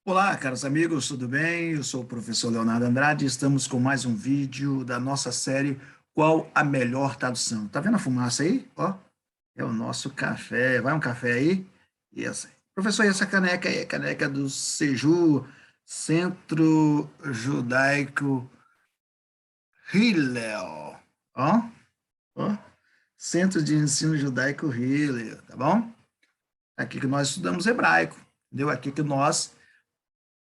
Olá, caros amigos, tudo bem? Eu sou o professor Leonardo Andrade e estamos com mais um vídeo da nossa série Qual a Melhor Tradução? Tá vendo a fumaça aí? Ó, é o nosso café. Vai um café aí? Isso. Professor, e essa caneca aí? É a caneca do Seju, Centro Judaico Hillel. Ó, ó. Centro de Ensino Judaico Hillel, tá bom? Aqui que nós estudamos hebraico, entendeu? Aqui que nós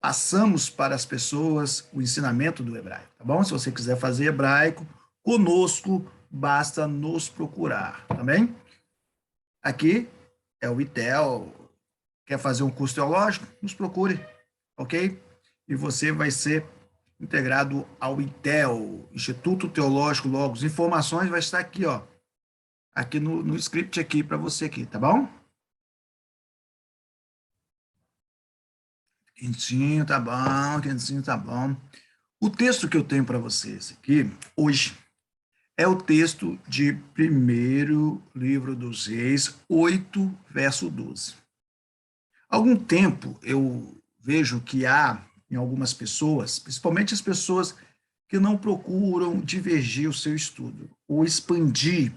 passamos para as pessoas o ensinamento do hebraico, tá bom? Se você quiser fazer hebraico conosco, basta nos procurar, tá bem? Aqui é o ITEL. Quer fazer um curso teológico? Nos procure, ok? E você vai ser integrado ao ITEL, Instituto Teológico Logos. Informações vai estar aqui, ó, aqui no script aqui para você aqui, tá bom? Quentinho, tá bom, quentinho, tá bom. O texto que eu tenho para vocês aqui hoje é o texto de primeiro livro dos Reis, 8, verso 12. Há algum tempo eu vejo que há em algumas pessoas, principalmente as pessoas que não procuram divergir o seu estudo, ou expandir,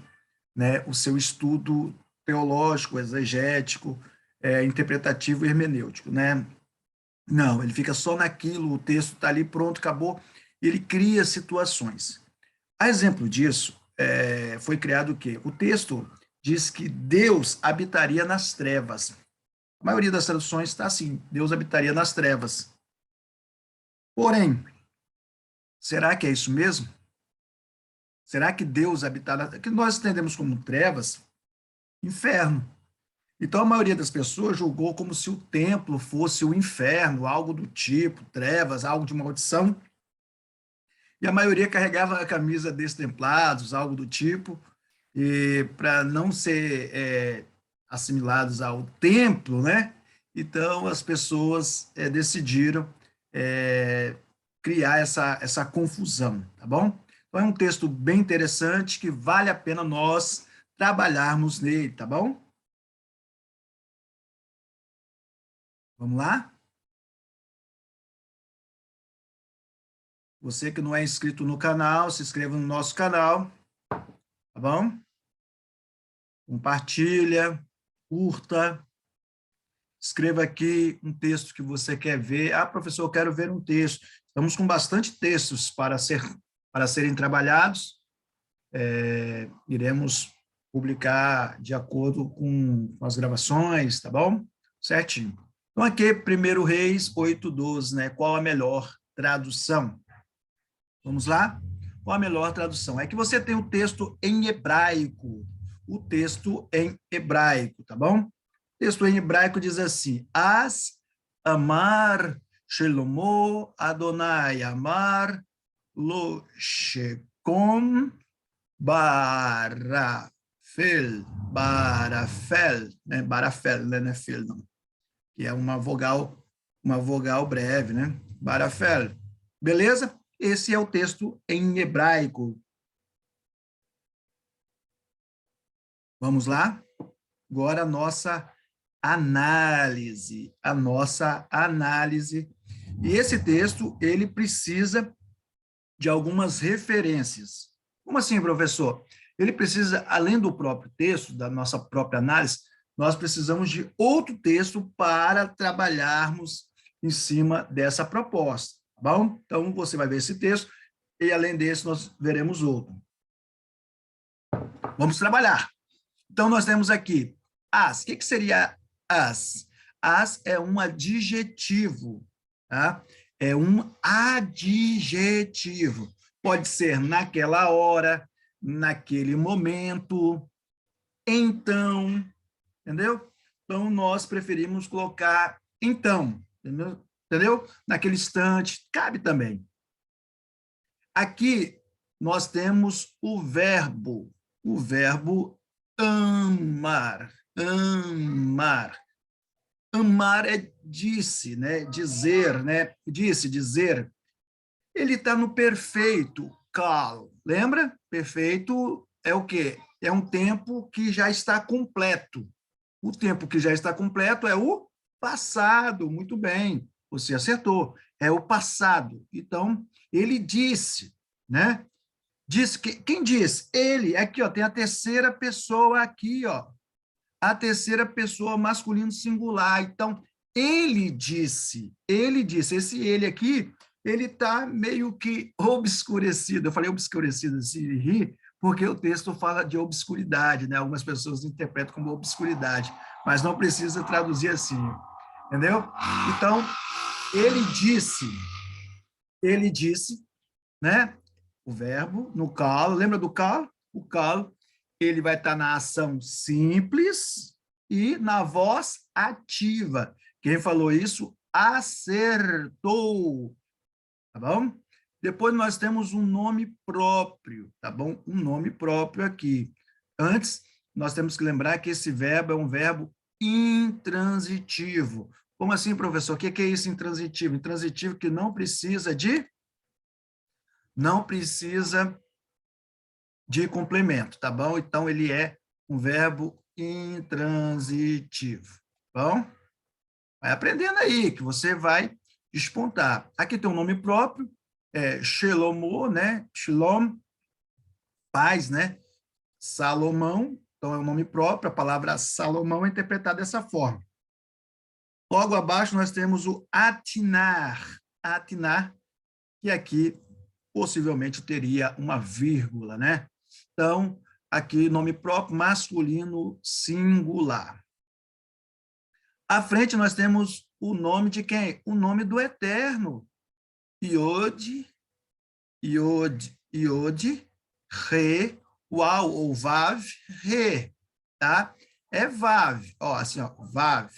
né, o seu estudo teológico, exegético, interpretativo e hermenêutico, né? Não, ele fica só naquilo, o texto está ali, pronto, acabou, e ele cria situações. A exemplo disso, foi criado o quê? O texto diz que Deus habitaria nas trevas. A maioria das traduções está assim, Deus habitaria nas trevas. Porém, será que é isso mesmo? Será que Deus habitará? Que nós entendemos como trevas, inferno. Então, a maioria das pessoas julgou como se o templo fosse o inferno, algo do tipo, trevas, algo de maldição. E a maioria carregava a camisa destemplados, algo do tipo, e para não ser assimilados ao templo, né? Então as pessoas decidiram criar essa confusão, tá bom? Então é um texto bem interessante que vale a pena nós trabalharmos nele, tá bom? Vamos lá? Você que não é inscrito no canal, se inscreva no nosso canal, tá bom? Compartilha, curta, escreva aqui um texto que você quer ver. Ah, professor, eu quero ver um texto. Estamos com bastante textos para serem trabalhados. Iremos publicar de acordo com as gravações, tá bom? Certinho. Então, aqui, 1 Reis 8:12, né? Qual a melhor tradução? Vamos lá? Qual a melhor tradução? É que você tem o texto em hebraico. O texto em hebraico, tá bom? O texto em hebraico diz assim: As amar Shelomo Adonai amar lo shekom barafel, barafel, né? Barafel, né? Não é fel, não. Que é uma vogal breve, né? Barafel. Beleza? Esse é o texto em hebraico. Vamos lá? Agora a nossa análise. E esse texto, ele precisa de algumas referências. Como assim, professor? Ele precisa, além do próprio texto, da nossa própria análise, nós precisamos de outro texto para trabalharmos em cima dessa proposta, tá bom? Então, você vai ver esse texto e, além desse, nós veremos outro. Vamos trabalhar. Então, nós temos aqui as. O que seria as? As é um adjetivo, tá? É um adjetivo. Pode ser naquela hora, naquele momento, então, entendeu? Então, nós preferimos colocar então, entendeu? Entendeu? Naquele instante, cabe também. Aqui, nós temos o verbo amar, amar. Amar é disse, né? Dizer, né? Disse, dizer. Ele está no perfeito, claro. Lembra? Perfeito é o quê? É um tempo que já está completo. O tempo que já está completo é o passado, muito bem. você acertou, é o passado. Então, ele disse, né? Disse que, quem disse? Ele, aqui, ó, tem a terceira pessoa aqui, ó. A terceira pessoa masculino singular. Então, ele disse, esse ele aqui, ele está meio que obscurecido. Eu falei obscurecido, se ri, porque o texto fala de obscuridade, né? Algumas pessoas interpretam como obscuridade, mas não precisa traduzir assim, entendeu? Então, ele disse, né? O verbo no calo, lembra do calo? O calo, ele vai estar na ação simples e na voz ativa. Quem falou isso acertou, tá bom? Depois nós temos um nome próprio, tá bom? Um nome próprio aqui. Antes, nós temos que lembrar que esse verbo é um verbo intransitivo. Como assim, professor? O que é isso intransitivo? Intransitivo que não precisa de complemento, tá bom? Então, ele é um verbo intransitivo, tá bom? Vai aprendendo aí, que você vai despontar. Aqui tem um nome próprio, Shelomo, né? Shalom, paz, né? Salomão, então é um nome próprio, a palavra Salomão é interpretada dessa forma. Logo abaixo nós temos o Atinar, que aqui possivelmente teria uma vírgula, né? Então, aqui nome próprio masculino singular. À frente nós temos o nome de quem? O nome do Eterno. Iod, Re, Uau ou Vav, Re, tá? É Vav, ó, assim, ó, Vav.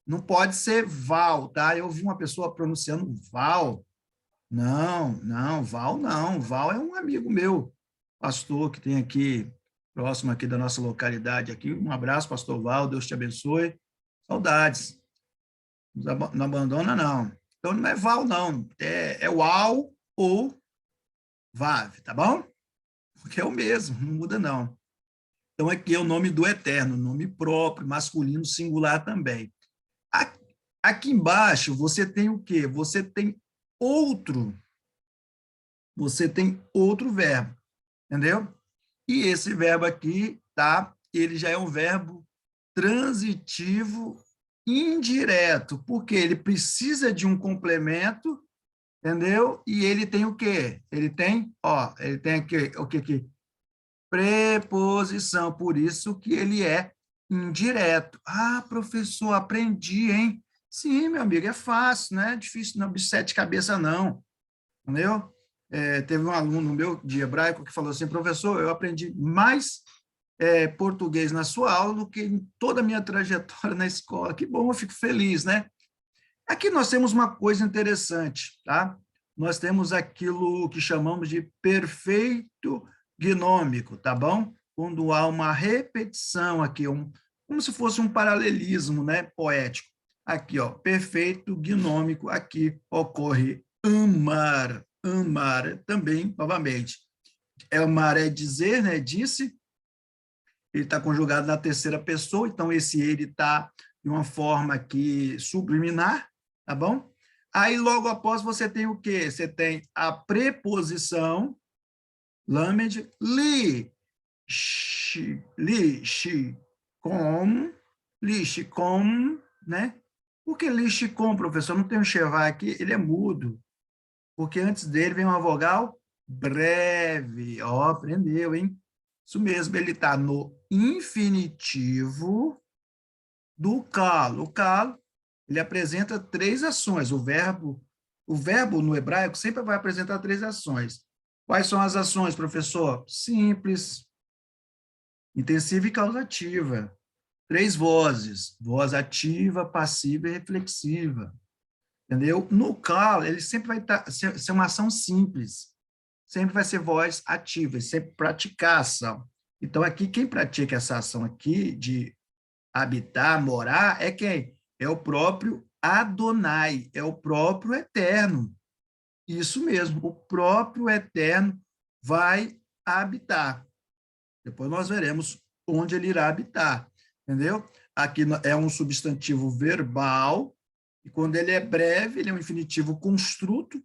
Não pode ser Val, tá? Eu vi uma pessoa pronunciando Val. Não, Val não. Val é um amigo meu, pastor, que tem aqui, próximo aqui da nossa localidade aqui. Um abraço, pastor Val, Deus te abençoe. Saudades. Não abandona, não. Então, não é Val, não. É Uau ou Vav, tá bom? Porque é o mesmo, não muda, não. Então, aqui é o nome do Eterno, nome próprio, masculino, singular também. Aqui embaixo, você tem o quê? Outro, você tem outro verbo, entendeu? E esse verbo aqui, tá? Ele já é um verbo transitivo indireto, porque ele precisa de um complemento, entendeu? E ele tem o quê? Ele tem aqui, o que aqui? Preposição, por isso que ele é indireto. Ah, professor, aprendi, hein? Sim, meu amigo, é fácil, não é difícil, não, bicho sete cabeça, não, entendeu? Teve um aluno meu de hebraico que falou assim, professor, eu aprendi mais português na sua aula do que em toda a minha trajetória na escola. Que bom, eu fico feliz, né? Aqui nós temos uma coisa interessante, tá? Nós temos aquilo que chamamos de perfeito gnômico, tá bom? Quando há uma repetição aqui, como se fosse um paralelismo, né, poético. Aqui, ó, perfeito gnômico, aqui ocorre amar, também, novamente. Amar é dizer, né, disse, ele está conjugado na terceira pessoa, então esse ele está de uma forma aqui subliminar, tá bom? Aí, logo após, você tem o quê? Você tem a preposição, lamed, com, né? Por que com, professor? Não tem um chevá aqui, ele é mudo, porque antes dele vem uma vogal breve. Ó, aprendeu, hein? Isso mesmo, ele está no infinitivo do calo. O calo, ele apresenta três ações. O verbo no hebraico sempre vai apresentar três ações. Quais são as ações, professor? Simples, intensiva e causativa. Três vozes: voz ativa, passiva e reflexiva. Entendeu? No calo, ele sempre vai ser uma ação simples. Sempre vai ser voz ativa, sempre praticar a ação. Então, aqui, quem pratica essa ação aqui de habitar, morar, é quem? É o próprio Adonai, é o próprio Eterno. Isso mesmo, o próprio Eterno vai habitar. Depois nós veremos onde ele irá habitar, entendeu? aqui é um substantivo verbal, e quando ele é breve, ele é um infinitivo construto,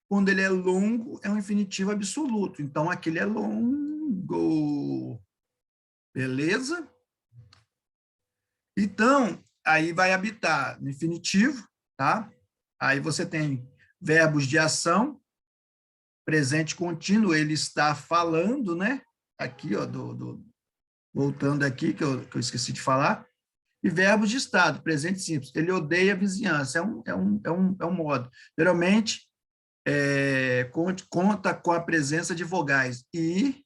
quando ele é longo, é um infinitivo absoluto. Então, aqui ele é longo. Beleza? Então, aí vai habitar no infinitivo, tá? Aí você tem verbos de ação, presente contínuo, ele está falando, né? Aqui, ó, voltando aqui, que eu esqueci de falar. E verbos de estado, presente simples. Ele odeia a vizinhança, é um modo. Geralmente, conta com a presença de vogais i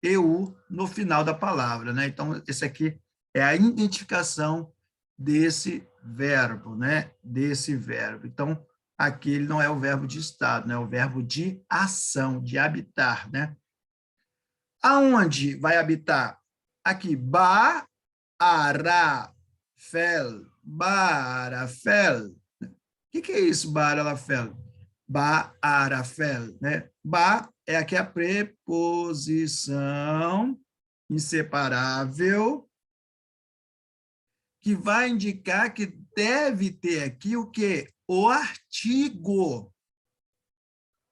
e u no final da palavra, né? Então, esse aqui é a identificação desse verbo, né? Desse verbo. Então, aqui ele não é o verbo de estado, né? É o verbo de ação, de habitar, né? Aonde vai habitar? Aqui, ba, ara, fel, barafel. O que é isso, barafel? Ba-ara-fel, né? Ba é aqui a preposição inseparável que vai indicar que deve ter aqui o quê? O artigo.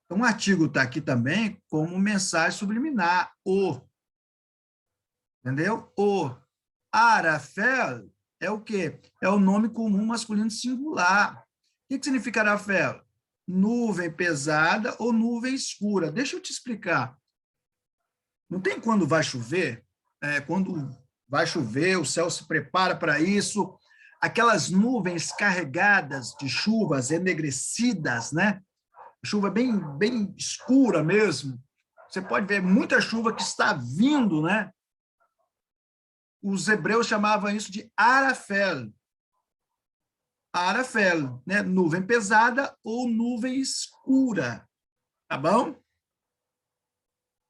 Então, o artigo está aqui também como mensagem subliminar, o. Entendeu? O. Arafel é o quê? É o nome comum masculino singular. O que significa arafel? Nuvem pesada ou nuvem escura. Deixa eu te explicar. Não tem quando vai chover? Quando vai chover, o céu se prepara para isso, aquelas nuvens carregadas de chuvas enegrecidas, né? Chuva bem escura mesmo. Você pode ver muita chuva que está vindo, né? Os hebreus chamavam isso de arafel. Arafel, né? Nuvem pesada ou nuvem escura. Tá bom?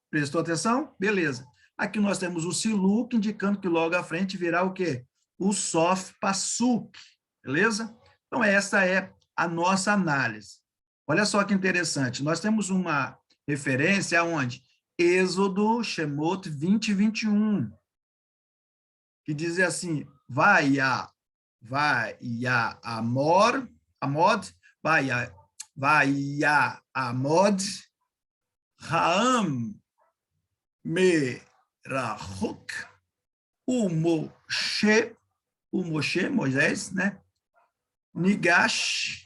Prestou atenção? Beleza. Aqui nós temos o siluk, indicando que logo à frente virá o quê? O sof pasuk. Beleza? Então, essa é a nossa análise. Olha só que interessante. Nós temos uma referência aonde? Êxodo, Shemot 20 e 21, que diz assim, vai a amor, amod, vai a amod, Raam merahuk, o Moshe, Moisés, né? Nigash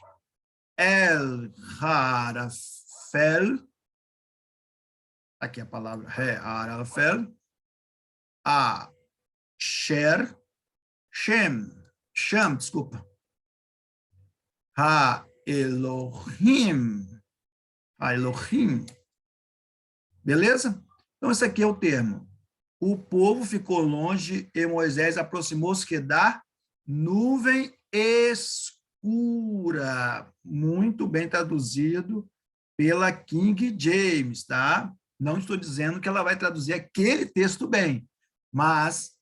el harafel, aqui a palavra harafel, a Shem, desculpa, ha-Elohim, beleza? Então, esse aqui é o termo. O povo ficou longe e Moisés aproximou-se que da nuvem escura. Muito bem traduzido pela King James, tá? Não estou dizendo que ela vai traduzir aquele texto bem, mas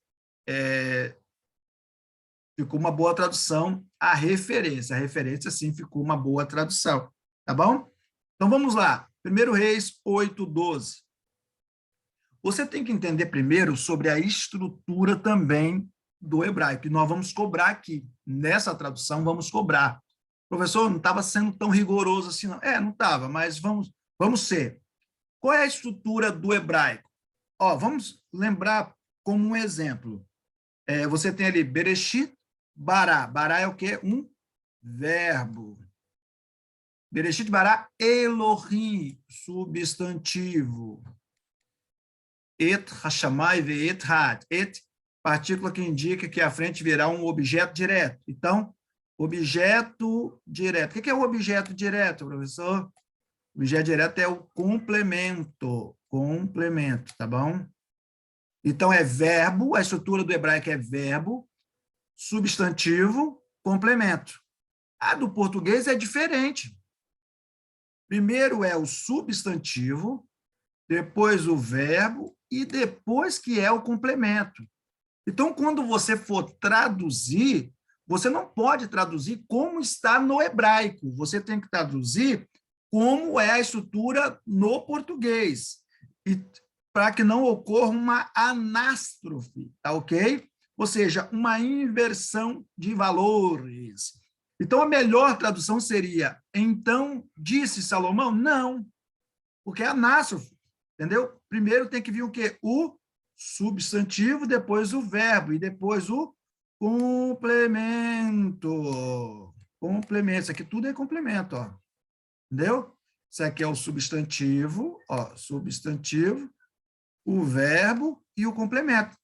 ficou uma boa tradução a referência. A referência, sim, ficou uma boa tradução, tá bom? Então, vamos lá. 1 Reis 8:12. Você tem que entender primeiro sobre a estrutura também do hebraico, e nós vamos cobrar aqui. Nessa tradução, vamos cobrar. Professor, não estava sendo tão rigoroso assim, não. Não estava, mas vamos ser. Qual é a estrutura do hebraico? Vamos lembrar como um exemplo. Você tem ali Bereshit, Bará. Bará é o quê? Um verbo. Bereshit, Bará, Elohim, substantivo. Et hashamai ve'et had. Et, partícula que indica que à frente virá um objeto direto. Então, objeto direto. O que é o objeto direto, professor? O objeto direto é o complemento. Complemento, tá bom? Então, é verbo, a estrutura do hebraico é verbo, substantivo, complemento. A do português é diferente. Primeiro é o substantivo, depois o verbo e depois que é o complemento. Então, quando você for traduzir, você não pode traduzir como está no hebraico, você tem que traduzir como é a estrutura no português, e para que não ocorra uma anástrofe, tá ok? ou seja, uma inversão de valores. Então, a melhor tradução seria, então disse Salomão? Não, porque é anástrofe, entendeu? Primeiro tem que vir o quê? O substantivo, depois o verbo, e depois o complemento. Complemento, isso aqui tudo é complemento, ó. Entendeu? Isso aqui é o substantivo, ó, substantivo, o verbo e o complemento.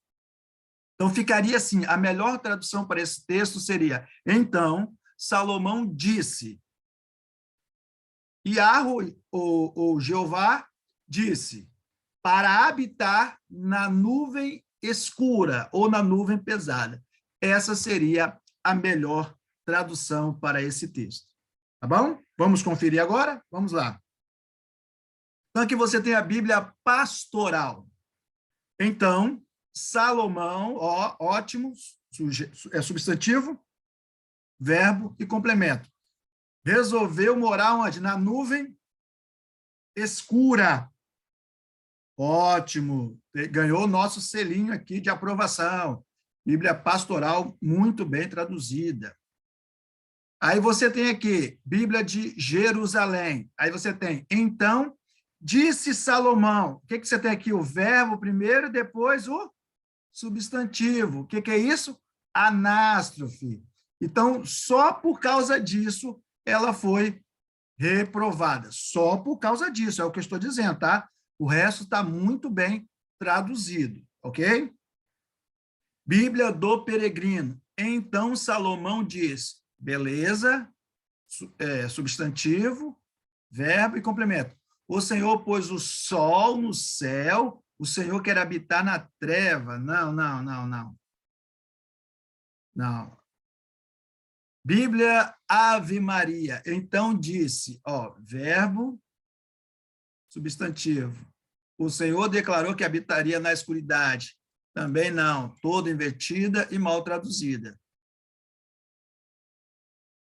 Então, ficaria assim, a melhor tradução para esse texto seria, então, Salomão disse, Yahweh, ou Jeová, disse, para habitar na nuvem escura ou na nuvem pesada. Essa seria a melhor tradução para esse texto. Tá bom? Vamos conferir agora? Vamos lá. Então, aqui você tem a Bíblia pastoral. Então, Salomão, ó, ótimo, é substantivo, verbo e complemento. Resolveu morar onde? Na nuvem escura. Ótimo, ganhou o nosso selinho aqui de aprovação. Bíblia pastoral muito bem traduzida. Aí você tem aqui, Bíblia de Jerusalém. Aí você tem, então, disse Salomão. O que você tem aqui? O verbo primeiro, depois o substantivo. O que é isso? Anástrofe. Então, só por causa disso, ela foi reprovada. Só por causa disso, é o que eu estou dizendo, tá? O resto está muito bem traduzido, ok? Bíblia do Peregrino. Então, Salomão diz, beleza, substantivo, verbo e complemento. O Senhor pôs o sol no céu, o Senhor quer habitar na treva. Não, não, não, não. Não. Bíblia Ave Maria. Então disse, ó, verbo, substantivo. O Senhor declarou que habitaria na escuridade. Também não, toda invertida e mal traduzida.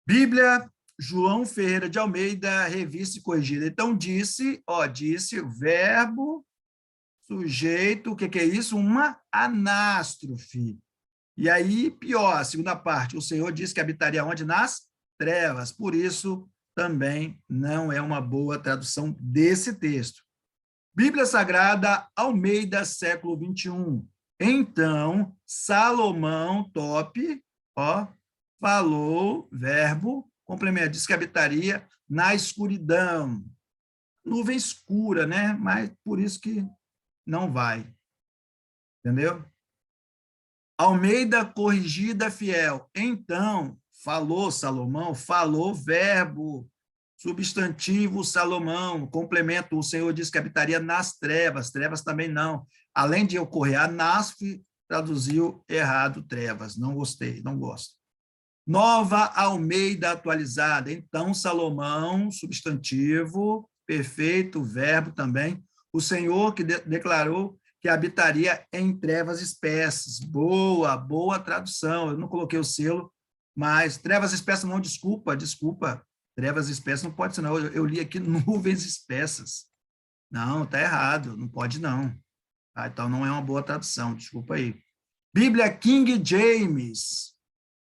Bíblia João Ferreira de Almeida, revista e corrigida. Então disse, ó, disse verbo, sujeito, o que é isso? Uma anástrofe. E aí, pior, a segunda parte, o Senhor disse que habitaria onde? Nas trevas. Por isso, também não é uma boa tradução desse texto. Bíblia Sagrada, Almeida, século 21. Então, Salomão, top, ó, falou, verbo, complemento, disse que habitaria na escuridão. Nuvem escura, né? Mas por isso que não vai. Entendeu? Almeida corrigida fiel. Então, falou Salomão, falou verbo, substantivo Salomão, complemento, o Senhor disse que habitaria nas trevas, trevas também não. Além de ocorrer a NASF, traduziu errado trevas, não gostei, não gosto. Nova Almeida atualizada, então Salomão, substantivo, perfeito, verbo também, o Senhor que declarou que habitaria em trevas espessas. Boa, boa tradução. Eu não coloquei o selo, mas trevas espessas não, desculpa. Trevas espessas não pode ser, não. Eu li aqui nuvens espessas. Não, está errado, não pode não. Ah, então não é uma boa tradução, desculpa aí. Bíblia King James.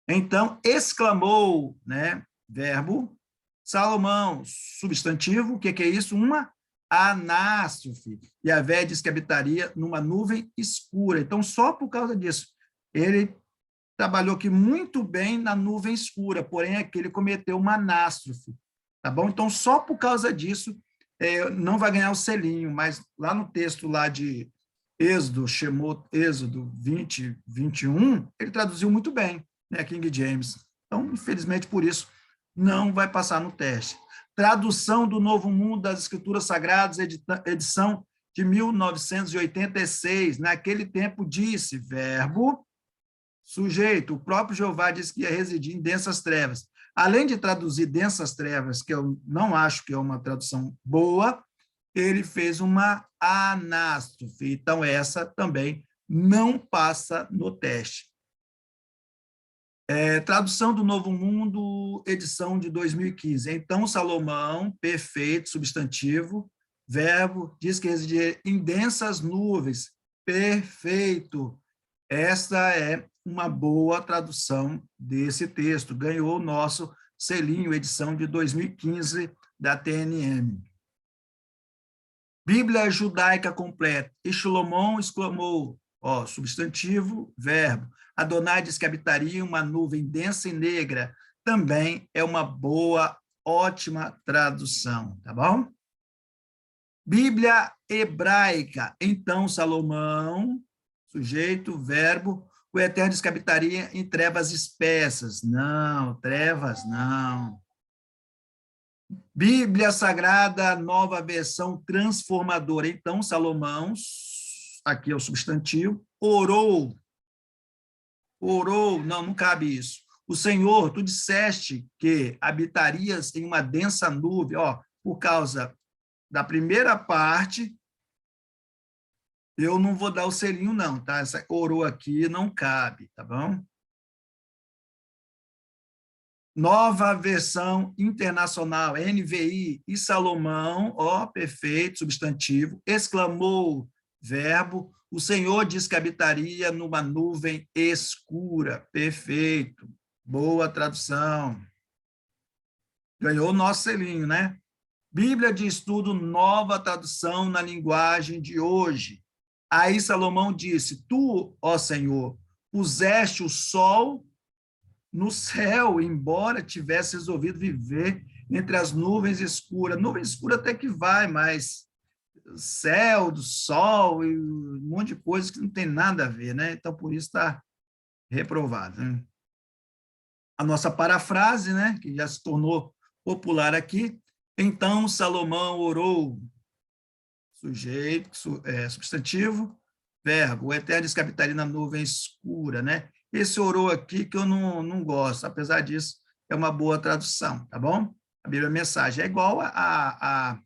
Então, exclamou, né? Verbo. Salomão, substantivo, o que é isso? Uma anástrofe. E a Vé diz que habitaria numa nuvem escura. Então, só por causa disso, ele trabalhou aqui muito bem na nuvem escura, porém aqui ele cometeu uma anástrofe. Tá bom? Então, só por causa disso, não vai ganhar o selinho, mas lá no texto lá de Êxodo 20, 21, ele traduziu muito bem, né, King James. Então, infelizmente, por isso, não vai passar no teste. Tradução do Novo Mundo das Escrituras Sagradas, edição de 1986. Naquele tempo disse, verbo, sujeito. O próprio Jeová disse que ia residir em densas trevas. Além de traduzir densas trevas, que eu não acho que é uma tradução boa, ele fez uma anástrofe. Então, essa também não passa no teste. Tradução do Novo Mundo, edição de 2015. Então, Salomão, perfeito, substantivo, verbo, diz que residir em densas nuvens, perfeito. Esta é uma boa tradução desse texto. Ganhou o nosso selinho, edição de 2015 da TNM. Bíblia judaica completa. E Salomão exclamou, substantivo, verbo. Adonai diz que habitaria uma nuvem densa e negra. Também é uma boa, ótima tradução, tá bom? Bíblia hebraica. Então, Salomão, sujeito, verbo, o Eterno diz que habitaria em trevas espessas. Não, trevas não. Bíblia Sagrada, nova versão transformadora. Então, Salomão, aqui é o substantivo, orou, não cabe isso. O Senhor, tu disseste que habitarias em uma densa nuvem, por causa da primeira parte, eu não vou dar o selinho não, tá? Essa orou aqui não cabe, tá bom? Nova versão internacional, NVI, e Salomão, perfeito, substantivo, exclamou, verbo, o Senhor diz que habitaria numa nuvem escura, perfeito, boa tradução. Ganhou o nosso selinho, né? Bíblia de Estudo, nova tradução na linguagem de hoje. Aí Salomão disse, tu, ó Senhor, puseste o sol no céu, embora tivesse resolvido viver entre as nuvens escuras. Nuvem escura até que vai, mas céu, do sol, e um monte de coisas que não tem nada a ver, né? Então, por isso está reprovado. Né? A nossa parafrase, né, que já se tornou popular aqui, então Salomão orou, sujeito, substantivo, verbo, o Eterno diz que habitaria na nuvem escura, né? Esse orou aqui que eu não gosto, apesar disso, é uma boa tradução, tá bom? A Bíblia Mensagem é igual a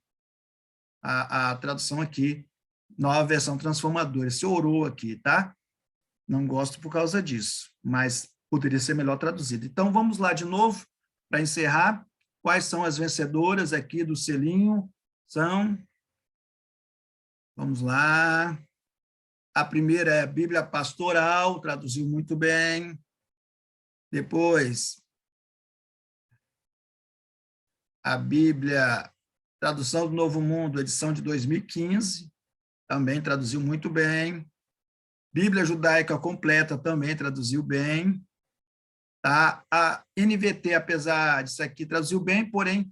tradução aqui, nova versão transformadora. Esse orou aqui, tá? Não gosto por causa disso, mas poderia ser melhor traduzido. Então, vamos lá de novo, para encerrar. Quais são as vencedoras aqui do selinho? Vamos lá. A primeira é a Bíblia Pastoral, traduziu muito bem. Depois, a Bíblia Tradução do Novo Mundo, edição de 2015, também traduziu muito bem. Bíblia Judaica Completa também traduziu bem. Tá? A NVT, apesar disso aqui, traduziu bem, porém,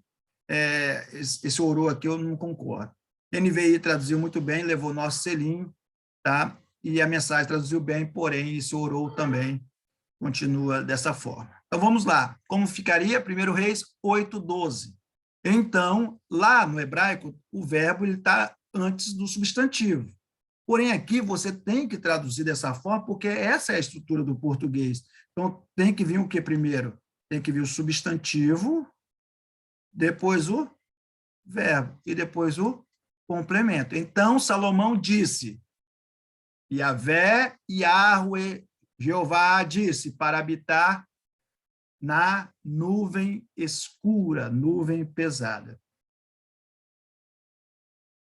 esse orou aqui eu não concordo. NVI traduziu muito bem, levou nosso selinho, tá? E a mensagem traduziu bem, porém, esse orou também continua dessa forma. Então, vamos lá. Como ficaria? 1 Reis 8:12. Então, lá no hebraico, o verbo está antes do substantivo. Porém, aqui você tem que traduzir dessa forma, porque essa é a estrutura do português. Então, tem que vir o que primeiro? Tem que vir o substantivo, depois o verbo, e depois o complemento. Então, Salomão disse, Yahvé, Yahweh, Jeová disse, para habitar na nuvem escura, nuvem pesada.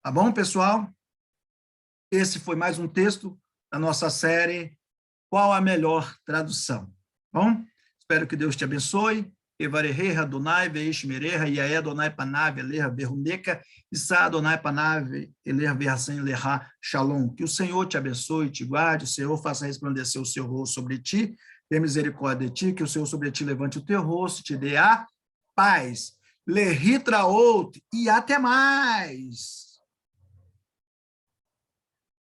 Tá bom, pessoal? Esse foi mais um texto da nossa série Qual a Melhor Tradução? Bom, espero que Deus te abençoe. Evarehei Adonai veish mereha Yaé Adonai panav eleha beruneka Issa Adonai panav eleha verhasen eleha shalom. Que o Senhor te abençoe e te guarde, o Senhor faça resplandecer o seu rosto sobre ti, tenha misericórdia de ti, que o Senhor sobre ti levante o teu rosto, te dê a paz. Lehitraot e até mais.